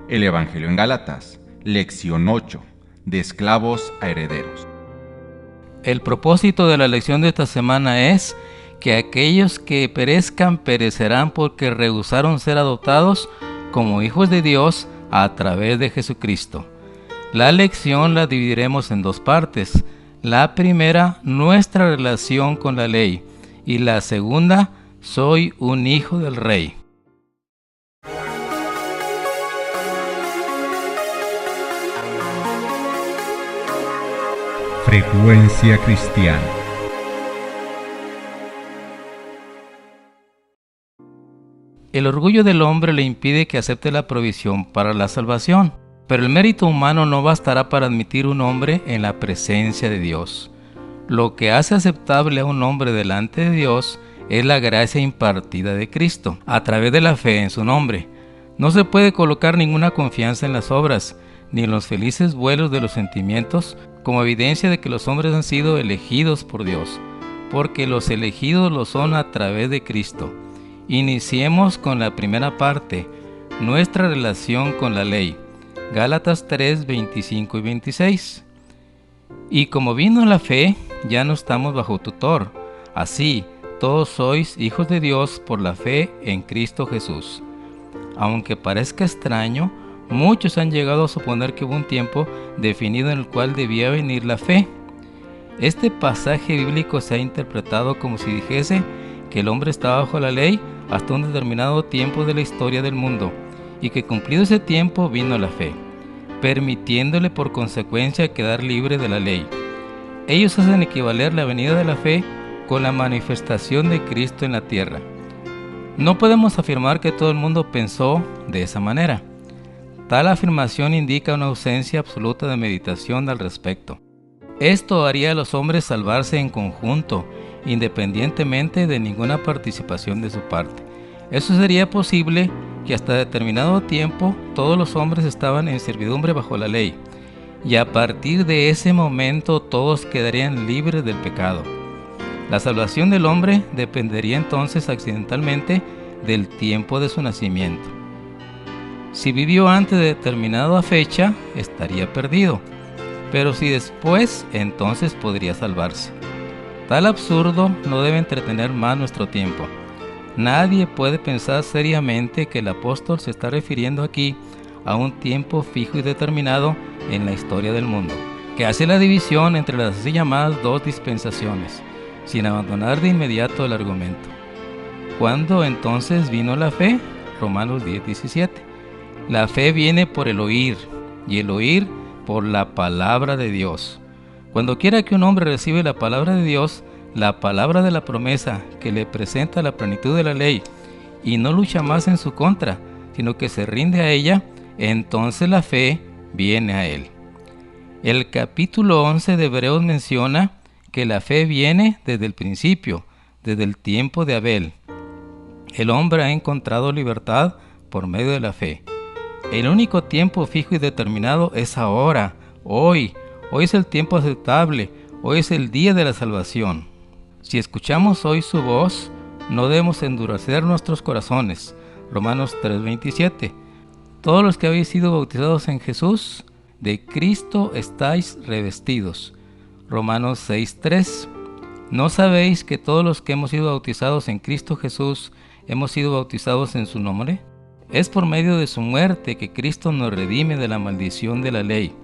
El Evangelio en Gálatas, lección 8, de esclavos a herederos. El propósito de la lección de esta semana es que aquellos que perezcan perecerán porque rehusaron ser adoptados como hijos de Dios a través de Jesucristo. La lección la dividiremos en dos partes. La primera, nuestra relación con la ley, y la segunda, soy un hijo del Rey. Frecuencia cristiana. El orgullo del hombre le impide que acepte la provisión para la salvación, pero el mérito humano no bastará para admitir un hombre en la presencia de Dios. Lo que hace aceptable a un hombre delante de Dios es la gracia impartida de Cristo, a través de la fe en su nombre. No se puede colocar ninguna confianza en las obras, ni en los felices vuelos de los sentimientos, como evidencia de que los hombres han sido elegidos por Dios, porque los elegidos lo son a través de Cristo. Iniciemos con la primera parte, nuestra relación con la ley. Gálatas 3, 25 y 26. Y como vino la fe, ya no estamos bajo tutor. Así, todos sois hijos de Dios por la fe en Cristo Jesús. Aunque parezca extraño, muchos han llegado a suponer que hubo un tiempo definido en el cual debía venir la fe. Este pasaje bíblico se ha interpretado como si dijese que el hombre estaba bajo la ley hasta un determinado tiempo de la historia del mundo, y que cumplido ese tiempo vino la fe, permitiéndole por consecuencia quedar libre de la ley. Ellos hacen equivaler la venida de la fe con la manifestación de Cristo en la tierra. No podemos afirmar que todo el mundo pensó de esa manera. Tal afirmación indica una ausencia absoluta de meditación al respecto. Esto haría a los hombres salvarse en conjunto, independientemente de ninguna participación de su parte. Eso sería posible que hasta determinado tiempo todos los hombres estaban en servidumbre bajo la ley, y a partir de ese momento todos quedarían libres del pecado. La salvación del hombre dependería entonces accidentalmente del tiempo de su nacimiento. Si vivió antes de determinada fecha, estaría perdido, pero si después, entonces podría salvarse. Tal absurdo no debe entretener más nuestro tiempo. Nadie puede pensar seriamente que el apóstol se está refiriendo aquí a un tiempo fijo y determinado en la historia del mundo, que hace la división entre las así llamadas dos dispensaciones, sin abandonar de inmediato el argumento. ¿Cuándo entonces vino la fe? Romanos 10:17. La fe viene por el oír, y el oír por la palabra de Dios. Cuando quiera que un hombre recibe la palabra de Dios, la palabra de la promesa que le presenta la plenitud de la ley, y no lucha más en su contra, sino que se rinde a ella, entonces la fe viene a él. El capítulo 11 de Hebreos menciona que la fe viene desde el principio, desde el tiempo de Abel. El hombre ha encontrado libertad por medio de la fe. El único tiempo fijo y determinado es ahora, hoy. Hoy es el tiempo aceptable, hoy es el día de la salvación. Si escuchamos hoy su voz, no debemos endurecer nuestros corazones. Romanos 3:27. Todos los que habéis sido bautizados en Jesús, de Cristo estáis revestidos. Romanos 6:3. ¿No sabéis que todos los que hemos sido bautizados en Cristo Jesús, hemos sido bautizados en su nombre? Es por medio de su muerte que Cristo nos redime de la maldición de la ley,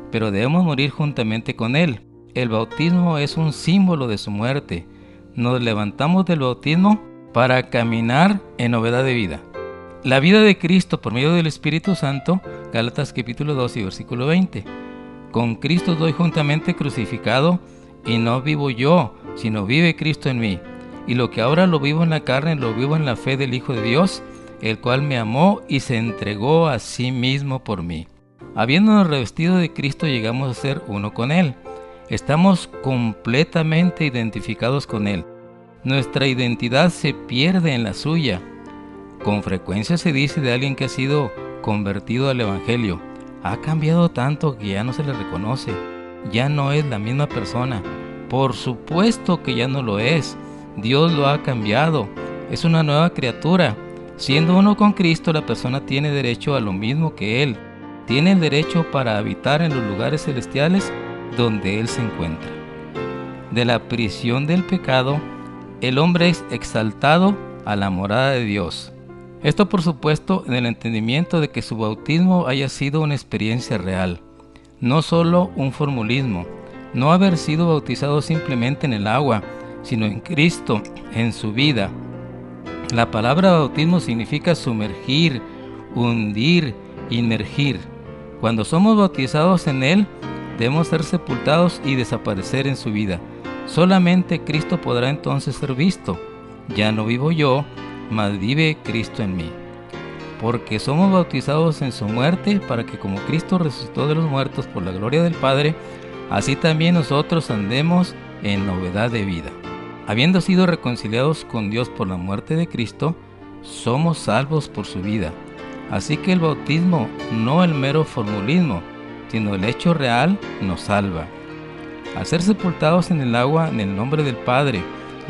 pero debemos morir juntamente con Él. El bautismo es un símbolo de su muerte. Nos levantamos del bautismo para caminar en novedad de vida. La vida de Cristo por medio del Espíritu Santo, Gálatas capítulo 2 y versículo 20. Con Cristo estoy juntamente crucificado, y no vivo yo, sino vive Cristo en mí. Y lo que ahora lo vivo en la carne, lo vivo en la fe del Hijo de Dios, el cual me amó y se entregó a sí mismo por mí. Habiéndonos revestido de Cristo, llegamos a ser uno con Él. Estamos completamente identificados con Él. Nuestra identidad se pierde en la suya. Con frecuencia se dice de alguien que ha sido convertido al Evangelio: ha cambiado tanto que ya no se le reconoce, ya no es la misma persona. Por supuesto que ya no lo es. Dios lo ha cambiado, es una nueva criatura. Siendo uno con Cristo, la persona tiene derecho a lo mismo que Él. Tiene el derecho para habitar en los lugares celestiales donde Él se encuentra. De la prisión del pecado, el hombre es exaltado a la morada de Dios. Esto, por supuesto, en el entendimiento de que su bautismo haya sido una experiencia real, no solo un formulismo, no haber sido bautizado simplemente en el agua, sino en Cristo, en su vida. La palabra bautismo significa sumergir, hundir, inmergir. Cuando somos bautizados en Él, debemos ser sepultados y desaparecer en su vida. Solamente Cristo podrá entonces ser visto. Ya no vivo yo, mas vive Cristo en mí. Porque somos bautizados en su muerte, para que como Cristo resucitó de los muertos por la gloria del Padre, así también nosotros andemos en novedad de vida. Habiendo sido reconciliados con Dios por la muerte de Cristo, somos salvos por su vida. Así que el bautismo, no el mero formulismo, sino el hecho real, nos salva. Al ser sepultados en el agua en el nombre del Padre,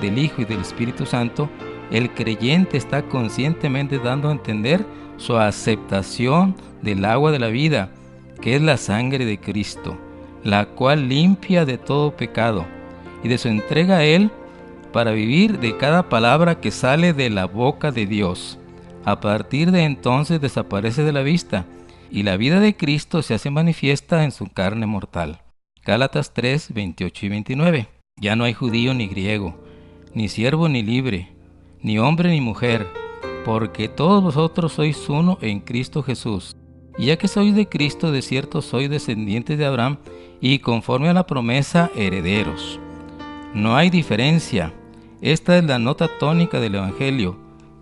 del Hijo y del Espíritu Santo, el creyente está conscientemente dando a entender su aceptación del agua de la vida, que es la sangre de Cristo, la cual limpia de todo pecado, y de su entrega a Él para vivir de cada palabra que sale de la boca de Dios. A partir de entonces desaparece de la vista, y la vida de Cristo se hace manifiesta en su carne mortal. Gálatas 3, 28 y 29. Ya no hay judío ni griego, ni siervo ni libre, ni hombre ni mujer, porque todos vosotros sois uno en Cristo Jesús. Y ya que sois de Cristo, de cierto sois descendientes de Abraham, y conforme a la promesa, herederos. No hay diferencia. Esta es la nota tónica del Evangelio.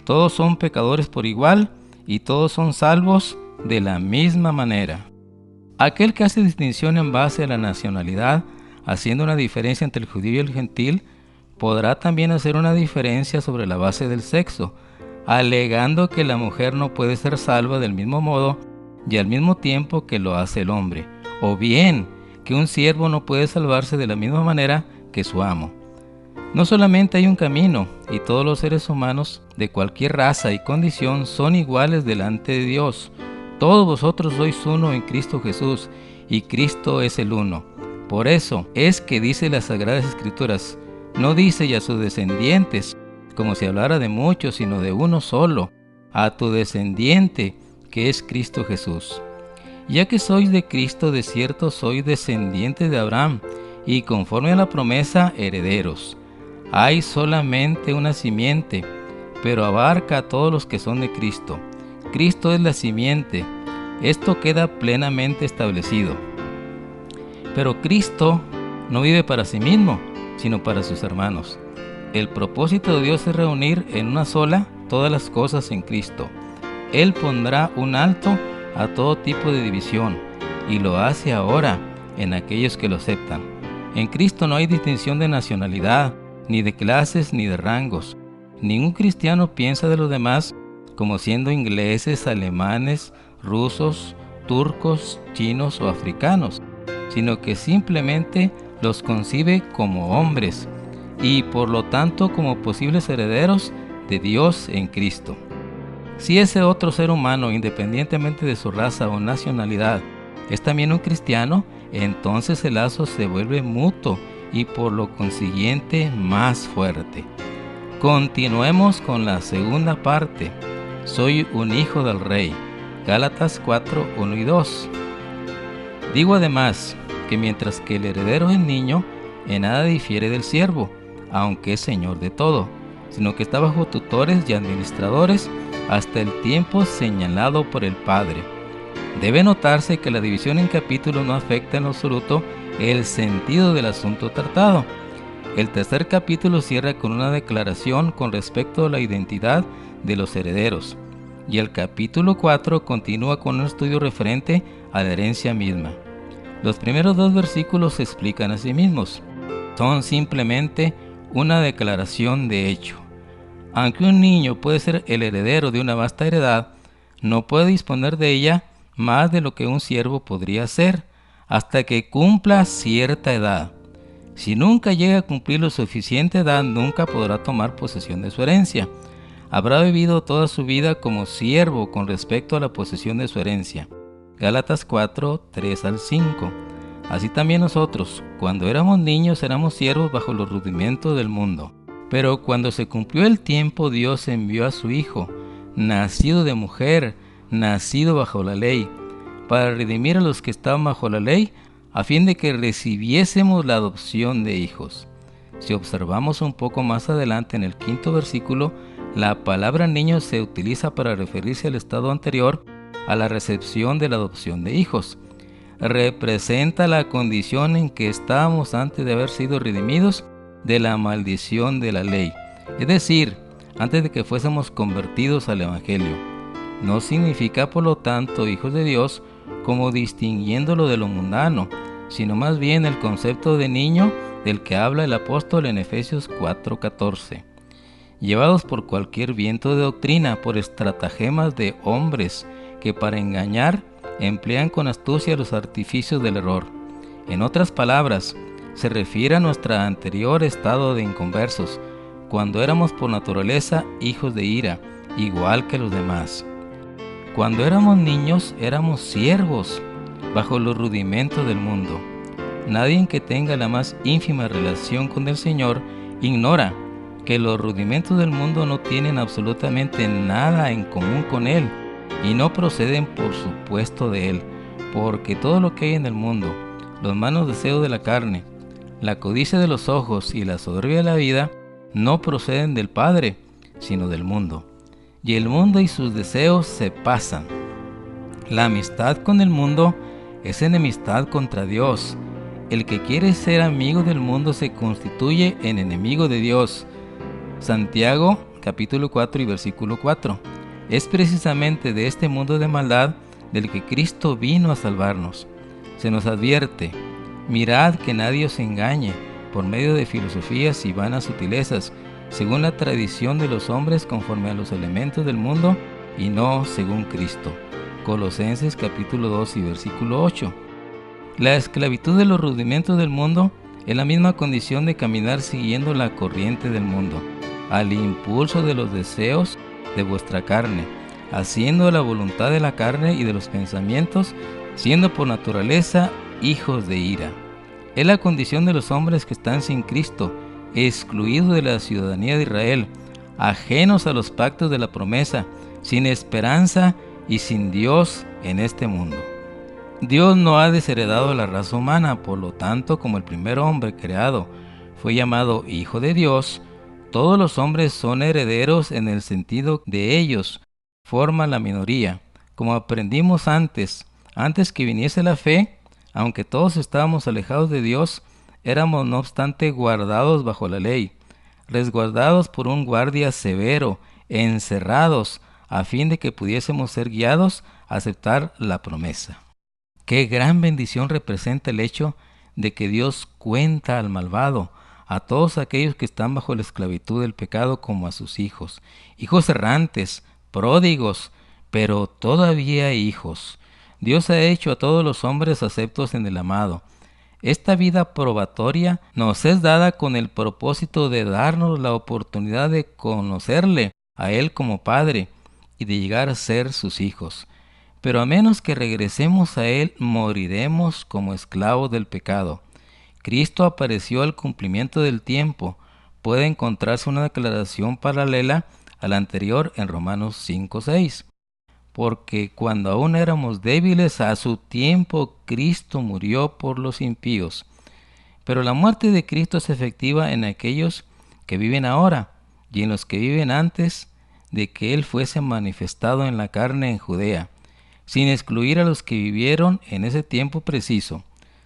Todos son pecadores por igual, y todos son salvos de la misma manera. Aquel que hace distinción en base a la nacionalidad, haciendo una diferencia entre el judío y el gentil, podrá también hacer una diferencia sobre la base del sexo, alegando que la mujer no puede ser salva del mismo modo y al mismo tiempo que lo hace el hombre, o bien que un siervo no puede salvarse de la misma manera que su amo. No solamente hay un camino, y todos los seres humanos de cualquier raza y condición son iguales delante de Dios. Todos vosotros sois uno en Cristo Jesús, y Cristo es el uno. Por eso es que dice las Sagradas Escrituras, no dice y a sus descendientes, como si hablara de muchos, sino de uno solo, a tu descendiente, que es Cristo Jesús. Ya que sois de Cristo, de cierto sois descendientes de Abraham, y conforme a la promesa, herederos. Hay solamente una simiente, pero abarca a todos los que son de Cristo. Cristo es la simiente. Esto queda plenamente establecido. Pero Cristo no vive para sí mismo, sino para sus hermanos. El propósito de Dios es reunir en una sola todas las cosas en Cristo. Él pondrá un alto a todo tipo de división, y lo hace ahora en aquellos que lo aceptan. En Cristo no hay distinción de nacionalidad, ni de clases, ni de rangos. Ningún cristiano piensa de los demás como siendo ingleses, alemanes, rusos, turcos, chinos o africanos, sino que simplemente los concibe como hombres y por lo tanto como posibles herederos de Dios en Cristo. Si ese otro ser humano, independientemente de su raza o nacionalidad, es también un cristiano, entonces el lazo se vuelve mutuo y por lo consiguiente más fuerte. Continuemos con la segunda parte. Soy un hijo del rey. Gálatas 4, 1 y 2. Digo además que mientras que el heredero es niño, en nada difiere del siervo, aunque es señor de todo, sino que está bajo tutores y administradores hasta el tiempo señalado por el Padre. Debe notarse que la división en capítulos no afecta en lo absoluto el sentido del asunto tratado. El tercer capítulo cierra con una declaración con respecto a la identidad de los herederos, y el capítulo 4 continúa con un estudio referente a la herencia misma. Los primeros dos versículos se explican a sí mismos. Son simplemente una declaración de hecho. Aunque un niño puede ser el heredero de una vasta heredad, no puede disponer de ella más de lo que un siervo podría hacer hasta que cumpla cierta edad. Si nunca llega a cumplir la suficiente edad, nunca podrá tomar posesión de su herencia. habrá vivido toda su vida como siervo con respecto a la posesión de su herencia. Gálatas 4, 3 al 5. Así también nosotros, cuando éramos niños, éramos siervos bajo los rudimentos del mundo. Pero cuando se cumplió el tiempo, Dios envió a su Hijo, nacido de mujer, nacido bajo la ley, para redimir a los que estaban bajo la ley, a fin de que recibiésemos la adopción de hijos. Si observamos un poco más adelante en el 5º versículo, la palabra niño se utiliza para referirse al estado anterior a la recepción de la adopción de hijos. Representa la condición en que estábamos antes de haber sido redimidos de la maldición de la ley, es decir, antes de que fuésemos convertidos al Evangelio. No significa, por lo tanto, hijos de Dios como distinguiéndolo de lo mundano, sino más bien el concepto de niño del que habla el apóstol en Efesios 4:14. Llevados por cualquier viento de doctrina, por estratagemas de hombres que para engañar emplean con astucia los artificios del error. En otras palabras, se refiere a nuestro anterior estado de inconversos, cuando éramos por naturaleza hijos de ira, igual que los demás. Cuando éramos niños, éramos siervos, bajo los rudimentos del mundo. Nadie que tenga la más ínfima relación con el Señor ignora que los rudimentos del mundo no tienen absolutamente nada en común con Él y no proceden por supuesto de Él, porque todo lo que hay en el mundo, los malos deseos de la carne, la codicia de los ojos y la soberbia de la vida, no proceden del Padre, sino del mundo. Y el mundo y sus deseos se pasan. La amistad con el mundo es enemistad contra Dios. El que quiere ser amigo del mundo se constituye en enemigo de Dios. Santiago capítulo 4 y versículo 4. Es precisamente de este mundo de maldad del que Cristo vino a salvarnos. Se nos advierte: mirad que nadie os engañe por medio de filosofías y vanas sutilezas, según la tradición de los hombres conforme a los elementos del mundo y no según Cristo. Colosenses capítulo 2 y versículo 8. La esclavitud de los rudimentos del mundo es la misma condición de caminar siguiendo la corriente del mundo, al impulso de los deseos de vuestra carne, haciendo la voluntad de la carne y de los pensamientos, siendo por naturaleza hijos de ira. Es la condición de los hombres que están sin Cristo, excluidos de la ciudadanía de Israel, ajenos a los pactos de la promesa, sin esperanza y sin Dios en este mundo. Dios no ha desheredado la raza humana, por lo tanto, como el primer hombre creado fue llamado Hijo de Dios, todos los hombres son herederos en el sentido de ellos forman la minoría. Como aprendimos antes que viniese la fe, aunque todos estábamos alejados de Dios, éramos no obstante guardados bajo la ley, resguardados por un guardia severo, encerrados, a fin de que pudiésemos ser guiados a aceptar la promesa. Qué gran bendición representa el hecho de que Dios cuenta al malvado, a todos aquellos que están bajo la esclavitud del pecado como a sus hijos, hijos errantes, pródigos, pero todavía hijos. Dios ha hecho a todos los hombres aceptos en el amado. Esta vida probatoria nos es dada con el propósito de darnos la oportunidad de conocerle a Él como Padre y de llegar a ser sus hijos. Pero a menos que regresemos a Él, moriremos como esclavos del pecado. Cristo apareció al cumplimiento del tiempo. Puede encontrarse una declaración paralela a la anterior en Romanos 5:6. Porque cuando aún éramos débiles, a su tiempo Cristo murió por los impíos. Pero la muerte de Cristo es efectiva en aquellos que viven ahora y en los que viven antes de que Él fuese manifestado en la carne en Judea, sin excluir a los que vivieron en ese tiempo preciso.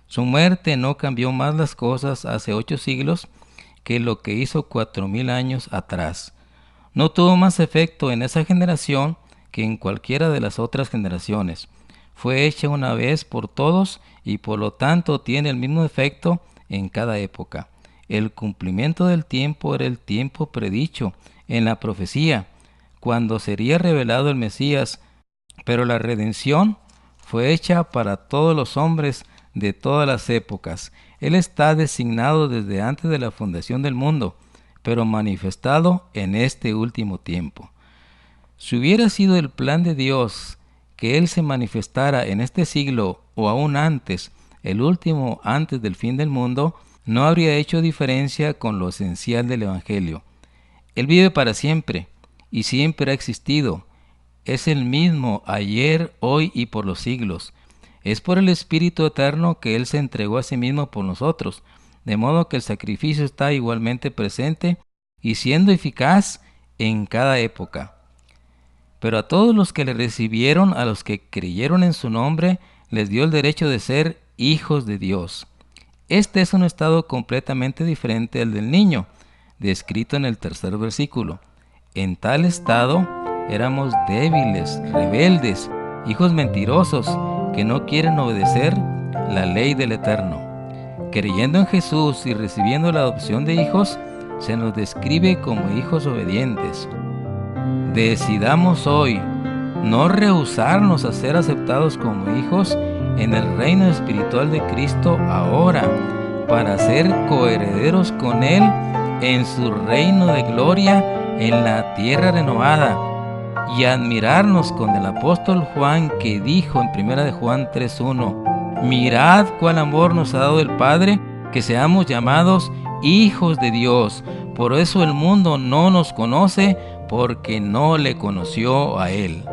Su muerte no cambió más las cosas hace 8 siglos que lo que hizo 4000 años atrás. No tuvo más efecto en esa generación que en cualquiera de las otras generaciones. Fue hecha una vez por todos y por lo tanto tiene el mismo efecto en cada época. El cumplimiento del tiempo era el tiempo predicho en la profecía, cuando sería revelado el Mesías, pero la redención fue hecha para todos los hombres de todas las épocas. Él está designado desde antes de la fundación del mundo, pero manifestado en este último tiempo. Si hubiera sido el plan de Dios que Él se manifestara en este siglo o aún antes, el último antes del fin del mundo, no habría hecho diferencia con lo esencial del Evangelio. Él vive para siempre y siempre ha existido. Es el mismo ayer, hoy y por los siglos. Es por el Espíritu Eterno que Él se entregó a sí mismo por nosotros, de modo que el sacrificio está igualmente presente y siendo eficaz en cada época. Pero a todos los que le recibieron, a los que creyeron en su nombre, les dio el derecho de ser hijos de Dios. Este es un estado completamente diferente al del niño, descrito en el tercer versículo. En tal estado éramos débiles, rebeldes, hijos mentirosos, que no quieren obedecer la ley del Eterno. Creyendo en Jesús y recibiendo la adopción de hijos, se nos describe como hijos obedientes. Decidamos hoy no rehusarnos a ser aceptados como hijos en el reino espiritual de Cristo ahora, para ser coherederos con Él en su reino de gloria en la tierra renovada, y admirarnos con el apóstol Juan, que dijo en 1 de Juan 3:1: mirad cuál amor nos ha dado el Padre, que seamos llamados hijos de Dios. Por eso el mundo no nos conoce, porque no le conoció a Él.